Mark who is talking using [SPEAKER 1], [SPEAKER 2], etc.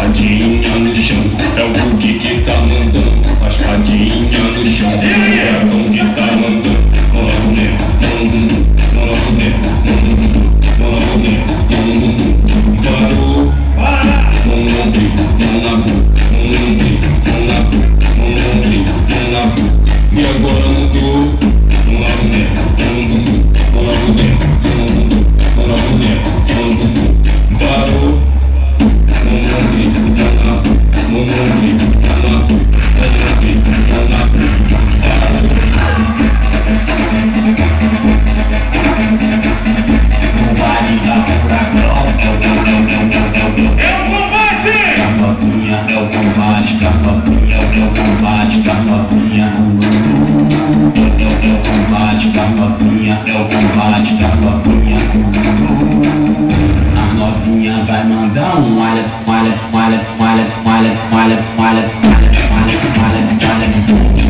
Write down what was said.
[SPEAKER 1] raspadinha no chão, é o Hulk que tá mandando. Raspadinha no chão, é o Hulk que tá mandando. Parou, mão na boca, mão na boca, mão na boca, mão na boca, mão na boca. E agora mudou. Mão na boneca, mão na boneca, mão na boneca, mão na boneca. Parou, mão na boca, mão na boca, mão na boca, mão na boca.
[SPEAKER 2] O baile da furacão é o combate! Carnovinha é o combate, carnovinha é o combate, carnovinha é o combate, carnovinha é o combate, carnovinha a novinha vai mandar um Alex, Alex, Alex, Alex, Alex, Alex, Alex, Alex, Alex, Alex, Alex.